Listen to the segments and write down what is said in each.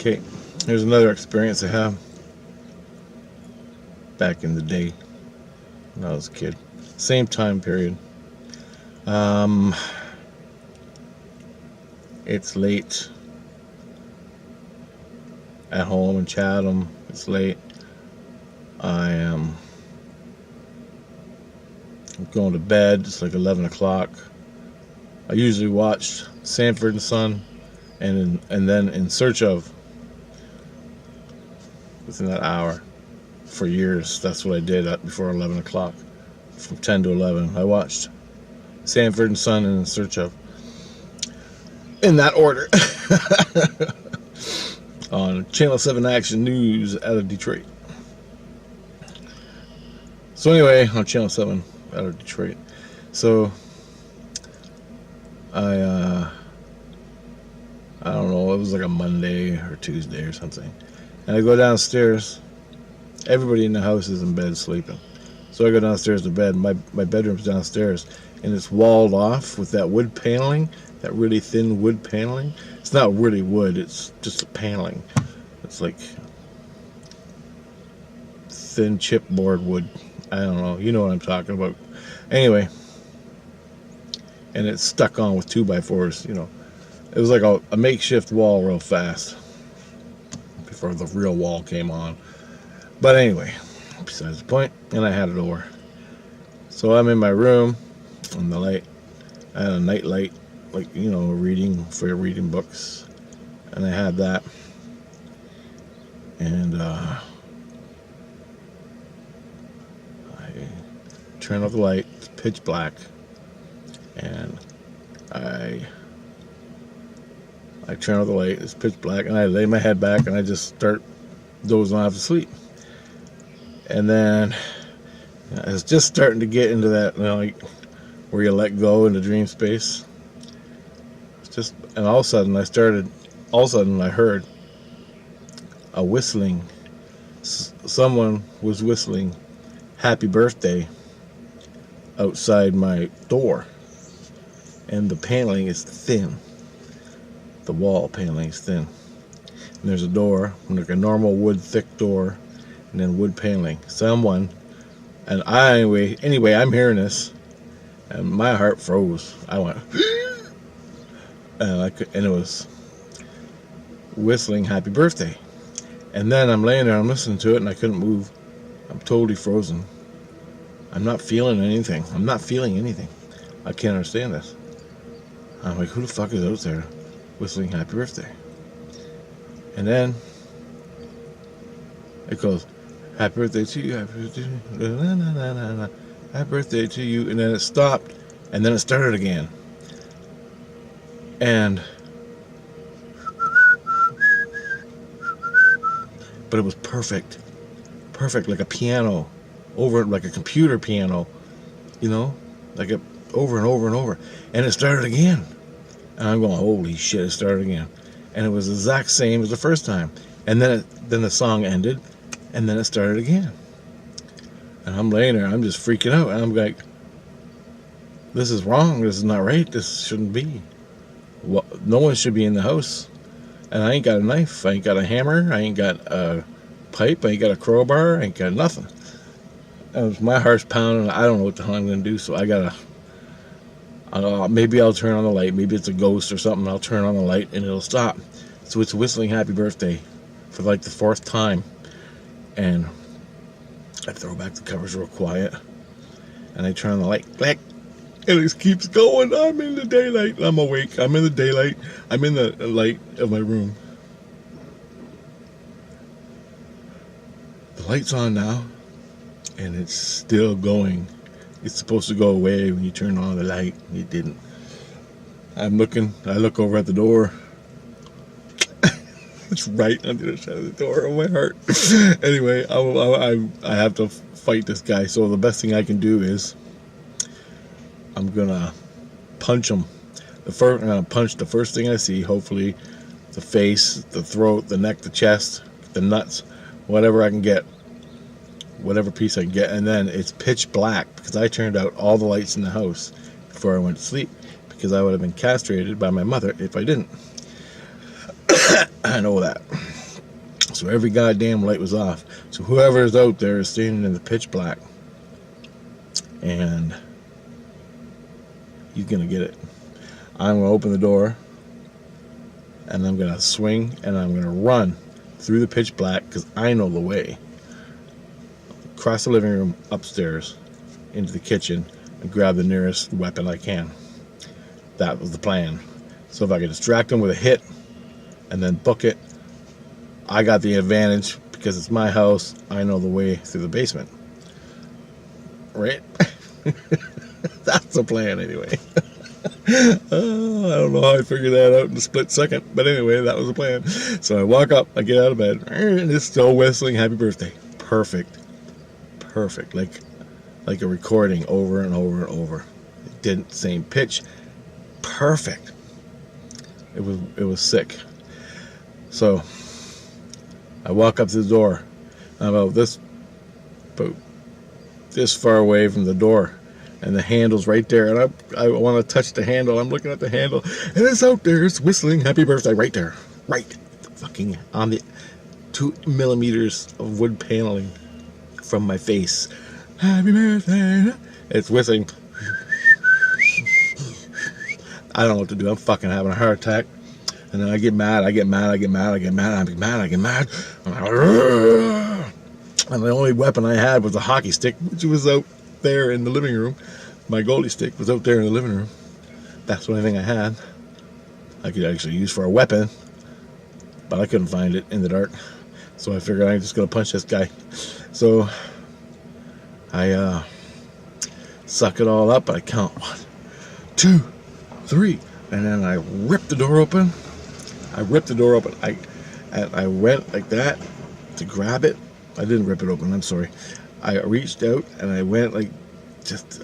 Okay, here's another experience I have back in the day when I was a kid. Same time period. Um, it's late at home in Chatham. It's late. I am going to bed. It's like 11 o'clock. I usually watch Sanford and Son and then In Search of within that hour for years. That's what I did before 11 o'clock. From 10 to 11, I watched Sanford and Son and In Search of in that order on Channel 7 Action News out of Detroit. So anyway, on Channel 7 out of Detroit. So I don't know, it was like a Monday or Tuesday or something. And I go downstairs. Everybody in the house is in bed sleeping. So I go downstairs to bed. My bedroom's downstairs, and it's walled off with that wood paneling, that really thin wood paneling. It's not really wood, it's just a paneling. It's like thin chipboard wood. I don't know, you know what I'm talking about. Anyway, and it's stuck on with 2x4s, you know. It was like a makeshift wall real fast before the real wall came on. But anyway, besides the point, and I had a door. So I'm in my room, and the light, I had a night light, like, you know, reading books, and I had that. And I turn off the light, it's pitch black, and I turn off the light, it's pitch black, and I lay my head back, and I just start dozing off to sleep. And then I was just starting to get into that, you know, like where you let go into dream space. And all of a sudden I heard a whistling. Someone was whistling "Happy Birthday" outside my door, and the paneling is thin. The wall paneling is thin, and there's a door, like a normal wood thick door, and then wood paneling. Someone, and anyway, I'm hearing this, and my heart froze. I went, and it was whistling "Happy Birthday." And then I'm laying there, I'm listening to it, and I couldn't move. I'm totally frozen. I'm not feeling anything. I can't understand this. I'm like, who the fuck is out there whistling "Happy Birthday"? And then it goes, "Happy birthday to you, happy birthday to you, na, na, na, na, na. Happy birthday to you," and then it stopped, and then it started again. But it was perfect, like a piano, like a computer piano, you know, like over and over and over, and it started again. And I'm going, holy shit, it started again. And it was the exact same as the first time. And then the song ended, and then it started again. And I'm laying there, I'm just freaking out, and I'm like, this is wrong, this is not right, this shouldn't be. Well, no one should be in the house. And I ain't got a knife, I ain't got a hammer, I ain't got a pipe, I ain't got a crowbar, I ain't got nothing. And my heart's pounding, I don't know what the hell I'm going to do, so I gotta, maybe I'll turn on the light, maybe it's a ghost or something, I'll turn on the light and it'll stop. So it's whistling "Happy Birthday" for like the 4th time. And I throw back the covers real quiet, and I turn on the light, click, and it keeps going. I'm in the daylight, I'm awake, I'm in the daylight, I'm in the light of my room. The light's on now, and it's still going. It's supposed to go away when you turn on the light. It didn't. I look over at the door. It's right on the other side of the door of my heart. Anyway, I have to fight this guy. So the best thing I can do is I'm gonna punch him. I'm gonna punch the first thing I see. Hopefully, the face, the throat, the neck, the chest, the nuts, whatever I can get, whatever piece I can get. And then it's pitch black because I turned out all the lights in the house before I went to sleep, because I would have been castrated by my mother if I didn't. I know that. So every goddamn light was off. So whoever is out there is standing in the pitch black. And he's going to get it. I'm going to open the door. And I'm going to swing. And I'm going to run through the pitch black. Because I know the way. Across the living room, upstairs, into the kitchen. And grab the nearest weapon I can. That was the plan. So if I could distract him with a hit. And then book it. I got the advantage because it's my house. I know the way through the basement. Right? That's the plan anyway. I don't know how I figured that out in a split second. But anyway, that was the plan. So I walk up, I get out of bed, and it's still whistling happy birthday. Perfect. Perfect. Like a recording over and over and over. It didn't same pitch. Perfect. It was sick. So I walk up to the door. I'm about this far away from the door, and the handle's right there. And I want to touch the handle. I'm looking at the handle, and it's out there. It's whistling "Happy Birthday" right there, right, fucking on the 2 millimeters of wood paneling from my face. Happy birthday! It's whistling. I don't know what to do. I'm fucking having a heart attack. And then I get mad. And the only weapon I had was a hockey stick, which was out there in the living room. My goalie stick was out there in the living room. That's the only thing I had. I could actually use for a weapon, but I couldn't find it in the dark. So I figured I'm just going to punch this guy. So I suck it all up. I count 1, 2, 3. And then I rip the door open. I went like that to grab it. I didn't rip it open. I'm sorry. I reached out and I went like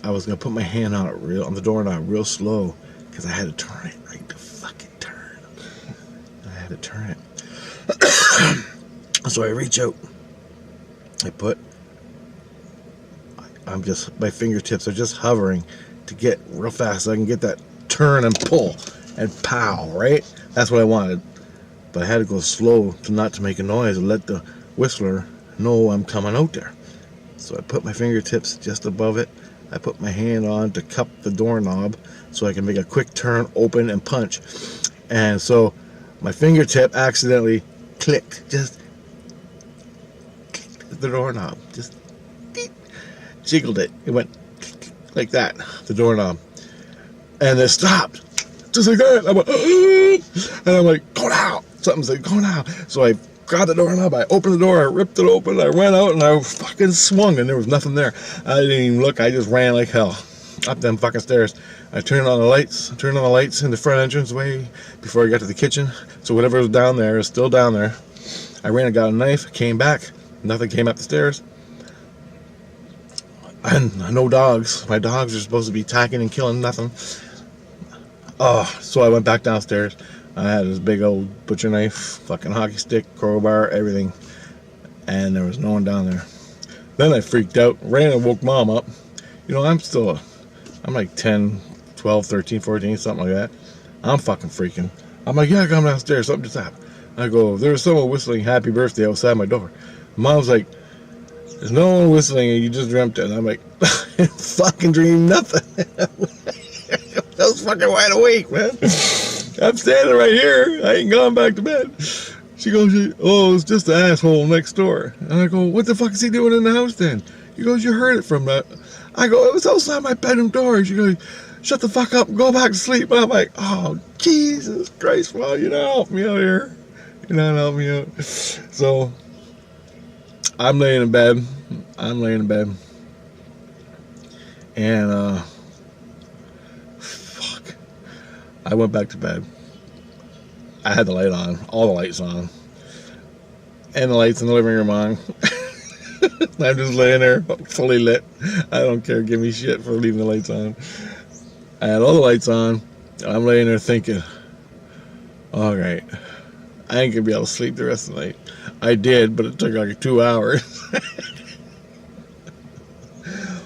I was gonna put my hand on the doorknob real slow because I had to turn it. I had to fucking turn. I had to turn it. So I reach out. My fingertips are just hovering to get real fast so I can get that turn and pull and pow, right? That's what I wanted. But I had to go slow not to make a noise and let the whistler know I'm coming out there. So I put my fingertips just above it. I put my hand on to cup the doorknob so I can make a quick turn, open, and punch. And so my fingertip accidentally clicked. Just clicked the doorknob. Just jiggled it. It went like that, the doorknob. And it stopped. Just like that. I went, and I'm like, go now. Something's like, go now. So I grabbed the doorknob, I opened the door, I ripped it open, I went out, and I fucking swung, and there was nothing there. I didn't even look, I just ran like hell up them fucking stairs. I turned on the lights in the front entranceway before I got to the kitchen. So whatever was down there is still down there. I ran and got a knife, came back, nothing came up the stairs. And no dogs. My dogs are supposed to be attacking and killing, nothing. So I went back downstairs. I had this big old butcher knife, fucking hockey stick, crowbar, everything. And there was no one down there. Then I freaked out, ran and woke Mom up. You know, I'm like 10, 12, 13, 14, something like that. I'm fucking freaking. I'm like, yeah, come downstairs, something just happened. I go, there was someone whistling happy birthday outside my door. Mom's like, there's no one whistling and you just dreamt it. And I'm like, fucking dream nothing. I was fucking wide awake, man. I'm standing right here. I ain't gone back to bed. She goes, oh, it's just the asshole next door. And I go, what the fuck is he doing in the house then? He goes, you heard it from that. I go, it was outside my bedroom door. She goes, shut the fuck up and go back to sleep. And I'm like, oh, Jesus Christ, well, you're not helping me out here. You're not helping me out. So I'm laying in bed. And, fuck. I went back to bed. I had the light on, all the lights on. And the lights in the living room on. I'm just laying there, fully lit. I don't care, give me shit for leaving the lights on. I had all the lights on. I'm laying there thinking, all right, I ain't gonna be able to sleep the rest of the night. I did, but it took like 2 hours.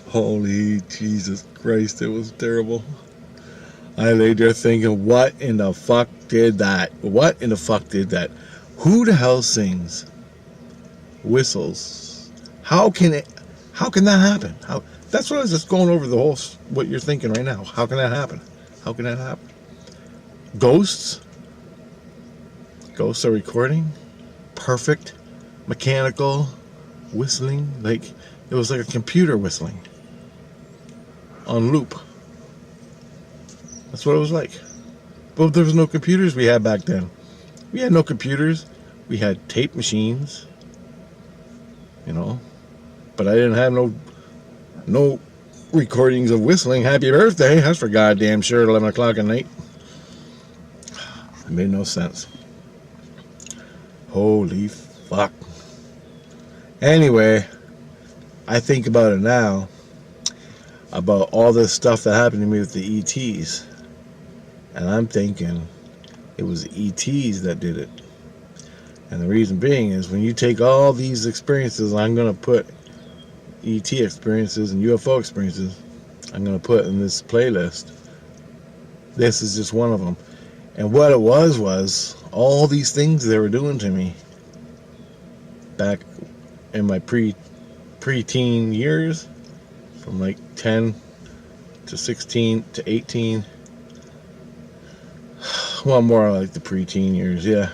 Holy Jesus Christ, it was terrible. I lay there thinking, what in the fuck did that? What in the fuck did that? Who the hell sings whistles. How can that happen? That's what I was just going over the whole, what you're thinking right now. How can that happen? How can that happen? Ghosts are recording perfect mechanical whistling, like it was like a computer whistling on loop. That's what it was like. But there was no computers we had back then. We had no computers. We had tape machines, but I didn't have no recordings of whistling happy birthday. That's for goddamn sure at 11 o'clock at night. It made no sense. Holy fuck. Anyway, I think about it now, about all this stuff that happened to me with the ETs. And I'm thinking it was ETs that did it. And the reason being is when you take all these experiences, I'm going to put ET experiences and UFO experiences, I'm going to put in this playlist. This is just one of them. And what it was all these things they were doing to me back in my pre-teen years, from like 10 to 16 to 18. Well, more like the pre-teen years, yeah.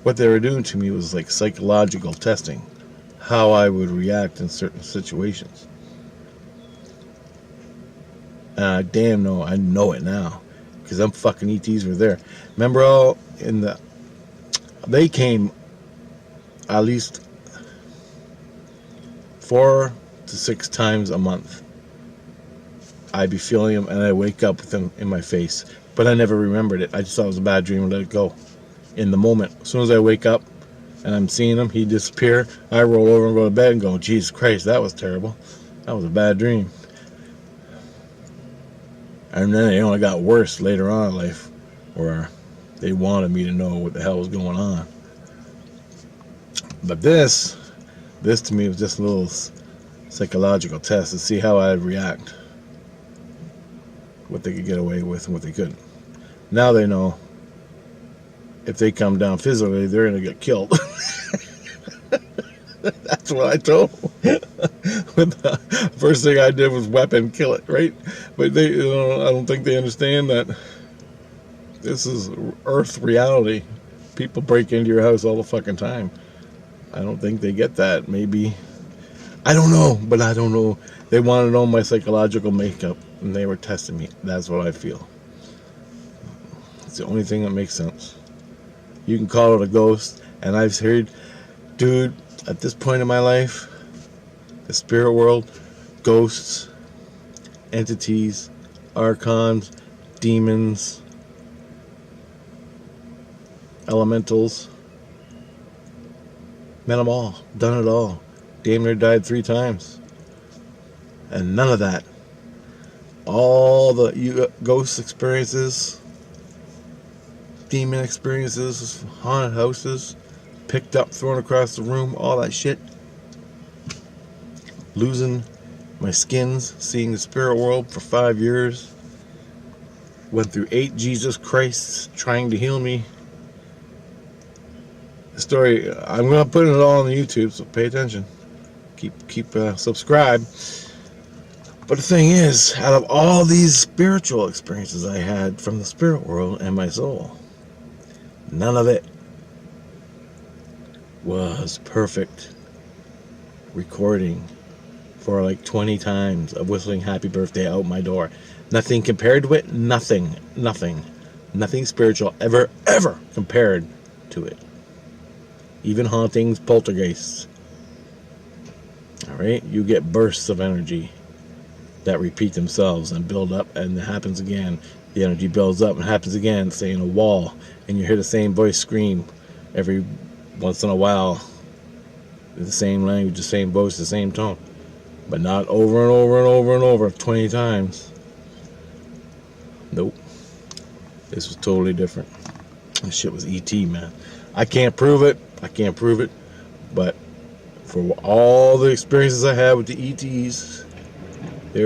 What they were doing to me was like psychological testing, how I would react in certain situations. And I know it now, because them fucking ETs were there. Remember they came at least 4 to 6 times a month. I'd be feeling them and I'd wake up with them in my face. But I never remembered it. I just thought it was a bad dream and let it go. In the moment, as soon as I wake up and I'm seeing him, he disappear, I roll over and go to bed and go, Jesus Christ, that was terrible. That was a bad dream. And then it only got worse later on in life, where they wanted me to know what the hell was going on. But this to me was just a little psychological test to see how I'd react, what they could get away with and what they couldn't. Now they know if they come down physically, they're going to get killed. That's what I told them. The first thing I did was weapon kill it, right? But I don't think they understand that this is Earth reality. People break into your house all the fucking time. I don't think they get that. Maybe, I don't know, but I don't know. They want to know my psychological makeup, and they were testing me. That's what I feel. It's the only thing that makes sense. You can call it a ghost, and I've heard, dude, at this point in my life, the spirit world, ghosts, entities, archons, demons, elementals, met them all, done it all. Damn near died 3 times. And none of that. All the ghost experiences, demon experiences, haunted houses, picked up, thrown across the room, all that shit. Losing my skins, seeing the spirit world for 5 years. Went through 8 Jesus Christs trying to heal me. The story, I'm going to put it all on the YouTube, so pay attention. Keep subscribe. But the thing is, out of all these spiritual experiences I had from the spirit world and my soul, none of it was perfect recording for like 20 times of whistling happy birthday out my door. Nothing compared to it. Nothing spiritual ever compared to it. Even hauntings, poltergeists. Alright, you get bursts of energy that repeat themselves and build up, and it happens again. The energy builds up and happens again, say in a wall, and you hear the same voice scream every once in a while. The same language, the same voice, the same tone. But not over and over and over and over 20 times. Nope. This was totally different. This shit was ET, man. I can't prove it, but for all the experiences I had with the ETs, they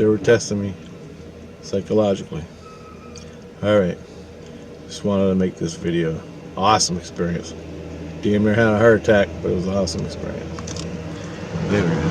were testing me psychologically. Alright. Just wanted to make this video. Awesome experience. damn near had a heart attack, but it was an awesome experience. Later.